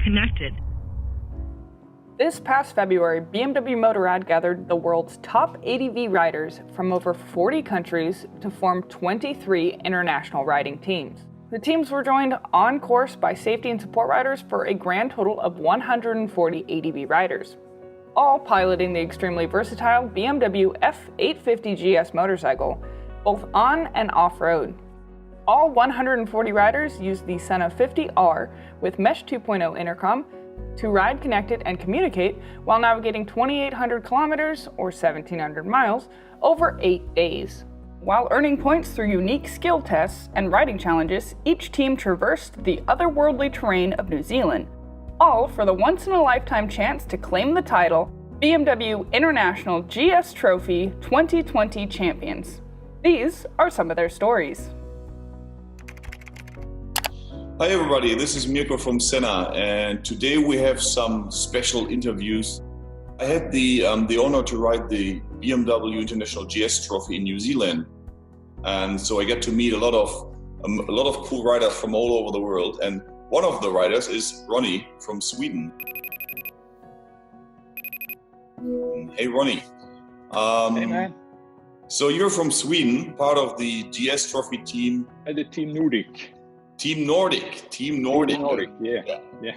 connected. This past February, BMW Motorrad gathered the world's top ADV riders from over 40 countries to form 23 international riding teams. The teams were joined on course by safety and support riders for a grand total of 140 ADV riders, all piloting the extremely versatile BMW F850 GS motorcycle, both on and off-road. All 140 riders used the Senna 50R with Mesh 2.0 intercom to ride, connected, and communicate while navigating 2,800 kilometers or 1,700 miles over 8 days. While earning points through unique skill tests and riding challenges, each team traversed the otherworldly terrain of New Zealand, all for the once-in-a-lifetime chance to claim the title BMW International GS Trophy 2020 champions. These are some of their stories. Hi everybody, this is Mirko from Senna, and today we have some special interviews. I had the honor to ride the BMW International GS Trophy in New Zealand, and so I get to meet a lot of cool riders from all over the world. And one of the riders is Ronnie from Sweden. Hey Ronnie. Hey man. So you're from Sweden, part of the GS Trophy team. The Team Nordic. Team Nordic. Team Nordic, yeah.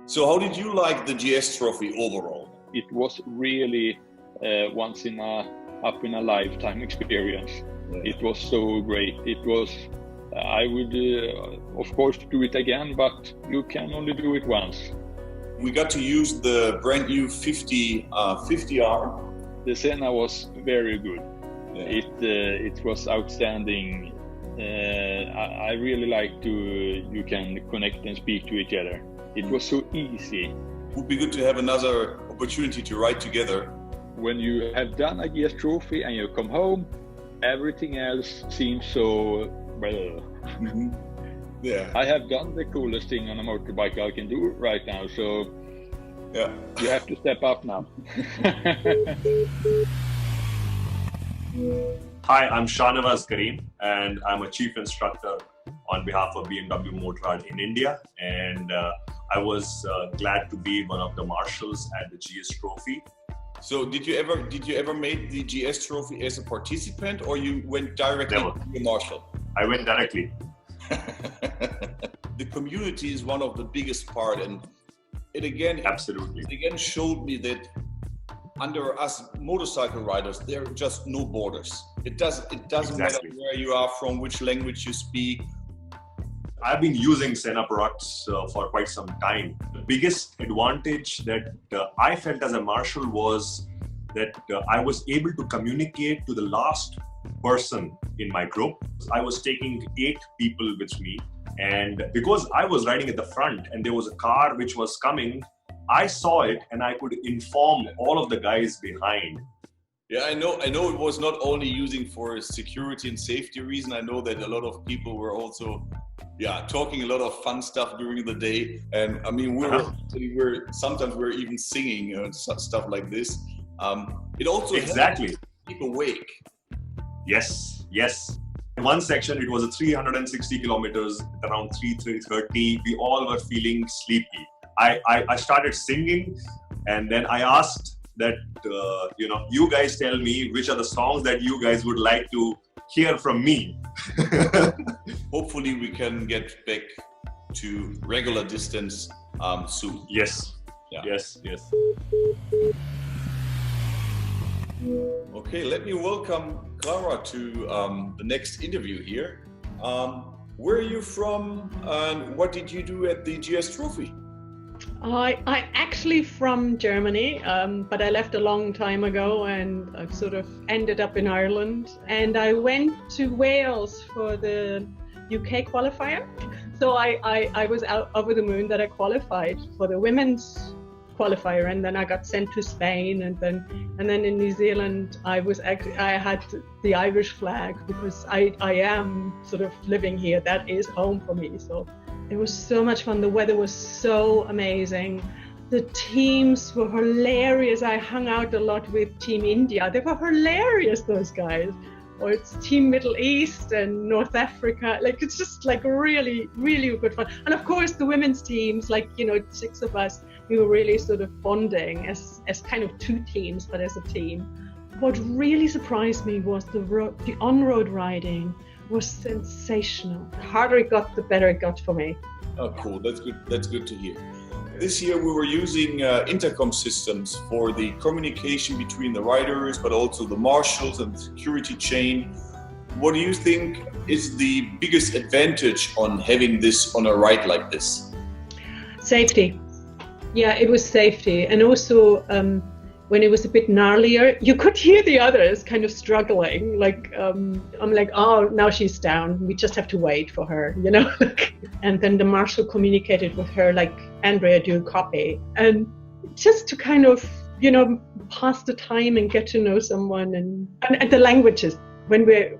So how did you like the GS Trophy overall? It was really once in a lifetime experience. Yeah. It was so great. It was. I would of course do it again, but you can only do it once. We got to use the brand new 50R. The Senna was very good. Yeah. It was outstanding. I really like you can connect and speak to each other. It was so easy. It would be good to have another opportunity to ride together. When you have done a GS Trophy and you come home, everything else seems so well. Mm-hmm. Yeah. I have done the coolest thing on a motorbike I can do right now, so yeah, you have to step up now. Hi, I'm Shahnawaz Kareem, and I'm a chief instructor on behalf of BMW Motorrad in India. And I was glad to be one of the marshals at the GS Trophy. So, did you ever make the GS Trophy as a participant, or you went directly to the marshal? I went directly. The community is one of the biggest part, and it again showed me that under us motorcycle riders, there are just no borders. It doesn't matter where you are from, which language you speak. I've been using Senna products for quite some time. The biggest advantage that I felt as a marshal was that I was able to communicate to the last person in my group. I was taking 8 people with me, and because I was riding at the front and there was a car which was coming, I saw it and I could inform all of the guys behind. Yeah, I know it was not only using for security and safety reason. I know that a lot of people were also talking a lot of fun stuff during the day. And I mean, sometimes we're even singing stuff like this. It also helped keep awake. Yes. In one section, it was a 360 kilometers, around 3:30. We all were feeling sleepy. I started singing, and then I asked that, you guys tell me which are the songs that you guys would like to hear from me. Hopefully we can get back to regular distance soon. Yes. Yeah. Yes. Okay, let me welcome Clara to the next interview here. Where are you from, and what did you do at the GS Trophy? I'm actually from Germany, but I left a long time ago, and I've sort of ended up in Ireland. And I went to Wales for the UK qualifier. So I was out over the moon that I qualified for the women's qualifier, and then I got sent to Spain, and then in New Zealand I had the Irish flag because I am sort of living here. That is home for me. So it was so much fun. The weather was so amazing. The teams were hilarious. I hung out a lot with Team India. They were hilarious, those guys. or it's Team Middle East and North Africa. Like, it's just like really, really good fun. And of course, the women's teams, like, 6 of us, we were really sort of bonding as kind of 2 teams, but as a team. What really surprised me was the on-road riding was sensational. The harder it got, the better it got for me. Oh, cool. That's good. That's good to hear. This year we were using intercom systems for the communication between the riders, but also the marshals and the security chain. What do you think is the biggest advantage on having this on a ride like this? Safety. Yeah, it was safety. And also, when it was a bit gnarlier, you could hear the others kind of struggling. Like, I'm like, oh, now she's down. We just have to wait for her, And then the marshal communicated with her, like, Andrea, do you copy? And just to kind of, pass the time and get to know someone and the languages. When we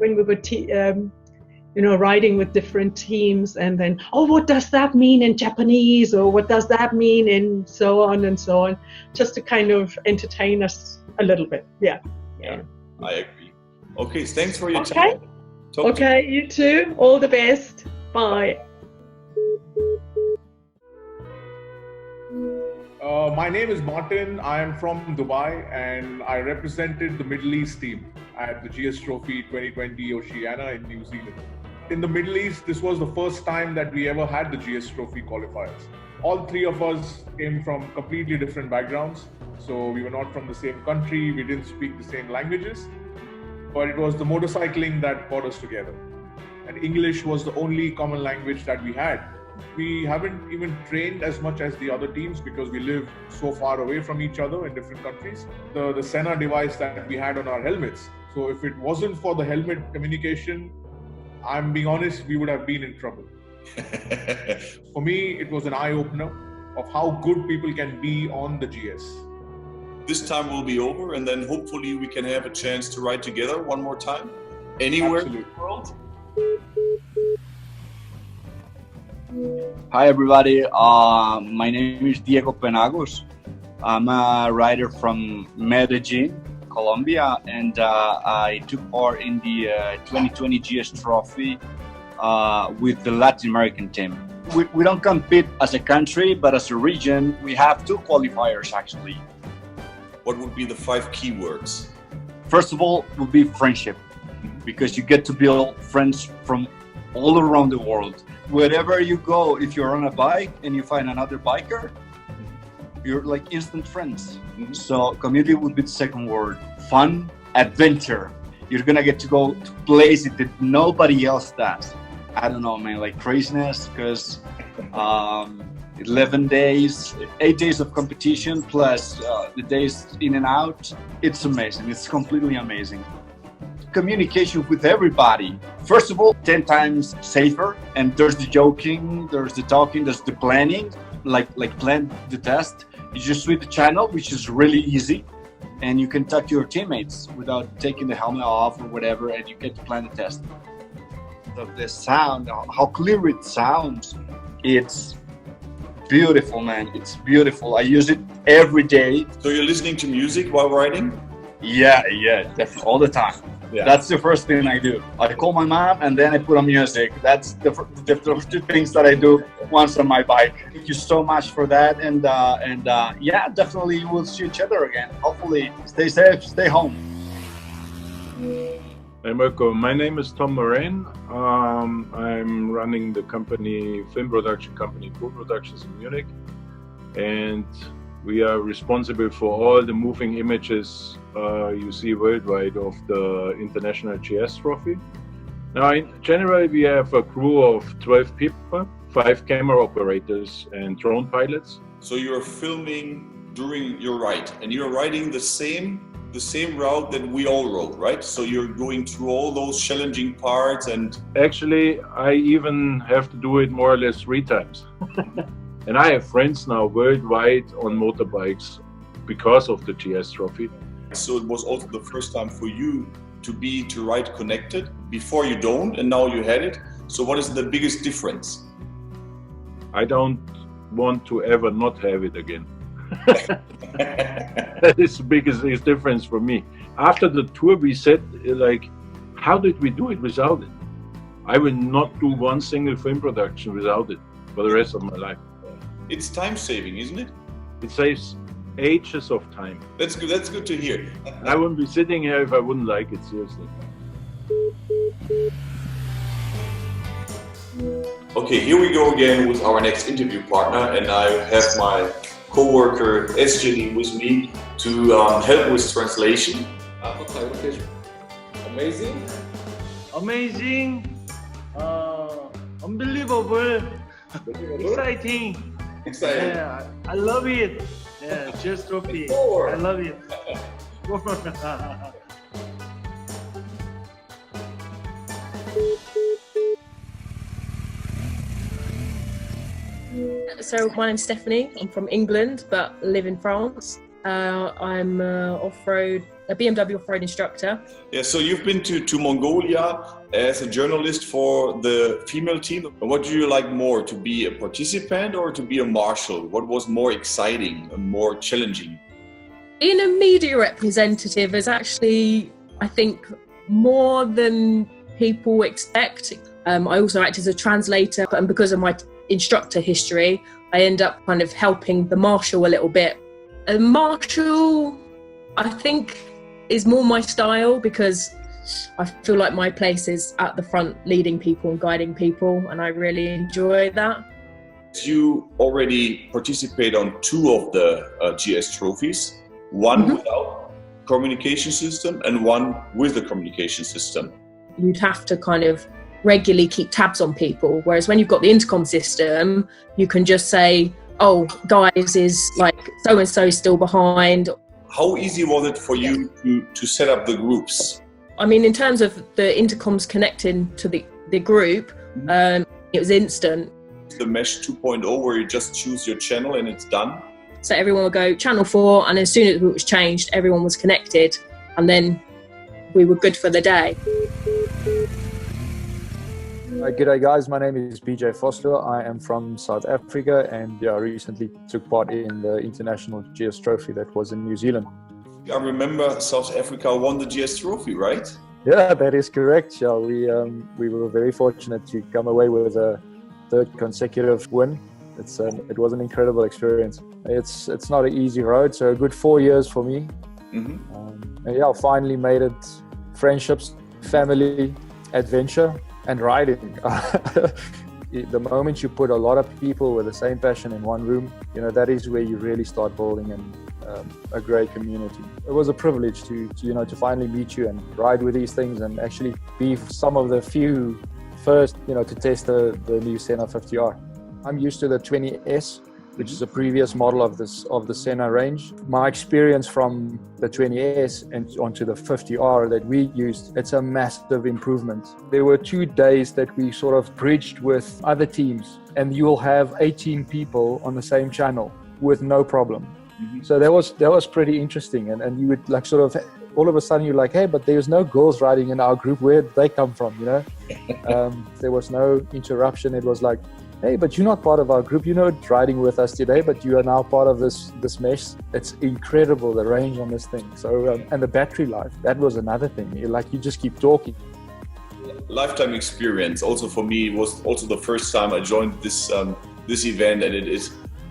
were riding with different teams, and then, oh, what does that mean in Japanese, or what does that mean in so on and so on, just to kind of entertain us a little bit. Yeah, I agree. Okay, thanks for your time. Okay, you too. All the best. Bye. My name is Martin. I am from Dubai, and I represented the Middle East team at the GS Trophy 2020 Oceania in New Zealand. In the Middle East, this was the first time that we ever had the GS Trophy qualifiers. All 3 of us came from completely different backgrounds. So we were not from the same country, we didn't speak the same languages, but it was the motorcycling that brought us together. And English was the only common language that we had. We haven't even trained as much as the other teams because we live so far away from each other in different countries. The Senna device that we had on our helmets. So if it wasn't for the helmet communication, I'm being honest, we would have been in trouble. For me, it was an eye-opener of how good people can be on the GS. This time will be over, and then hopefully we can have a chance to ride together one more time, anywhere in the world. Hi everybody, my name is Diego Penagos. I'm a rider from Medellin, Colombia, and I took part in the 2020 GS Trophy with the Latin American team. We don't compete as a country, but as a region, we have 2 qualifiers actually. What would be the 5 keywords? First of all, would be friendship, because you get to build friends from all around the world. Wherever you go, if you're on a bike and you find another biker, you're like instant friends. So community would be the second word. Fun, adventure. You're gonna get to go to places that nobody else does. I don't know, man, like craziness, because 11 days, 8 days of competition plus the days in and out. It's amazing. It's completely amazing. Communication with everybody. First of all, 10 times safer. And there's the joking, there's the talking, there's the planning, like plan the test. You just switch the channel, which is really easy. And you can talk to your teammates without taking the helmet off or whatever, and you get to plan the test. The sound, how clear it sounds, it's beautiful, man. It's beautiful. I use it every day. So you're listening to music while riding? Yeah, definitely, all the time. Yeah. That's the first thing I do. I call my mom and then I put on music. That's the 2 things that I do once on my bike. Thank you so much for that. And yeah, definitely we'll see each other again. Hopefully, stay safe, stay home. Hey Mirko, my name is Tom Moraine. I'm running the company, film production company, Pool Productions in Munich. And we are responsible for all the moving images you see worldwide of the International GS Trophy. Now, in general, we have a crew of 12 people, 5 camera operators and drone pilots. So you're filming during your ride, and you're riding the same route that we all rode, right? So you're going through all those challenging parts and... Actually, I even have to do it more or less 3 times. And I have friends now worldwide on motorbikes because of the GS Trophy. So it was also the first time for you to ride connected. Before you don't, and now you had it. So what is the biggest difference? I don't want to ever not have it again. That is the biggest difference for me. After the tour, we said, like, how did we do it without it? I will not do one single film production without it for the rest of my life. It's time saving, isn't it? It saves ages of time. That's good. That's good to hear. I wouldn't be sitting here if I wouldn't like it, seriously. Okay, here we go again with our next interview partner, and I have my co-worker SJD with me to help with translation. Amazing. Amazing. Unbelievable. Exciting. Exciting. Yeah, I love it. Yeah, GS Trophy. I love it. So my name's Stephanie. I'm from England but live in France. I'm a BMW off-road instructor. Yeah, so you've been to Mongolia as a journalist for the female team. What do you like more, to be a participant or to be a marshal? What was more exciting and more challenging? Being a media representative is actually, I think, more than people expect. I also act as a translator, and because of my instructor history, I end up kind of helping the marshal a little bit. A marshal, I think, is more my style because I feel like my place is at the front, leading people and guiding people, and I really enjoy that. You already participate on 2 of the GS trophies, one without communication system and one with the communication system. You'd have to kind of regularly keep tabs on people, whereas when you've got the intercom system, you can just say, oh, guys, is like so-and-so still behind. How easy was it for you to set up the groups? I mean, in terms of the intercoms connecting to the group, it was instant. The Mesh 2.0 where you just choose your channel and it's done? So everyone would go channel 4, and as soon as it was changed, everyone was connected, and then we were good for the day. G'day guys, my name is BJ Foster. I am from South Africa, and I recently took part in the International GS Trophy that was in New Zealand. I remember South Africa won the GS Trophy, right? Yeah, that is correct. Yeah, we were very fortunate to come away with a 3rd consecutive win. It was an incredible experience. It's not an easy road, so a good 4 years for me. And yeah, I finally made it. Friendships, family, adventure, and riding. The moment you put a lot of people with the same passion in one room, that is where you really start building a great community. It was a privilege to finally meet you and ride with these things and actually be some of the few first, to test the new Senna 50R. I'm used to the 20S, which is a previous model of the Senna range. My experience from the 20S and onto the 50R that we used, it's a massive improvement. There were 2 days that we sort of bridged with other teams, and you will have 18 people on the same channel with no problem. So that was pretty interesting, and you would like sort of all of a sudden you're like, hey, but there's no girls riding in our group. Where did they come from? There was no interruption. It was like, hey, but you're not part of our group. You're not riding with us today, but you are now part of this mesh. It's incredible, the range on this thing. So and the battery life, that was another thing. You just keep talking. Lifetime experience. Also for me, it was also the first time I joined this event, and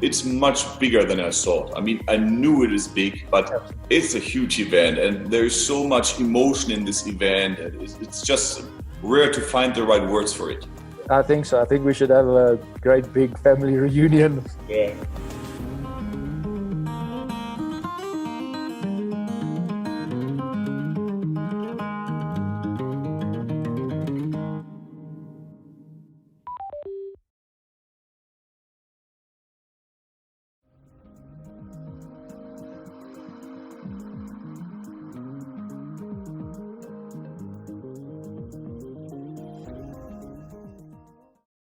it's much bigger than I thought. I mean, I knew it is big, but it's a huge event, and there's so much emotion in this event. It's just rare to find the right words for it. I think so. I think we should have a great big family reunion. Yeah.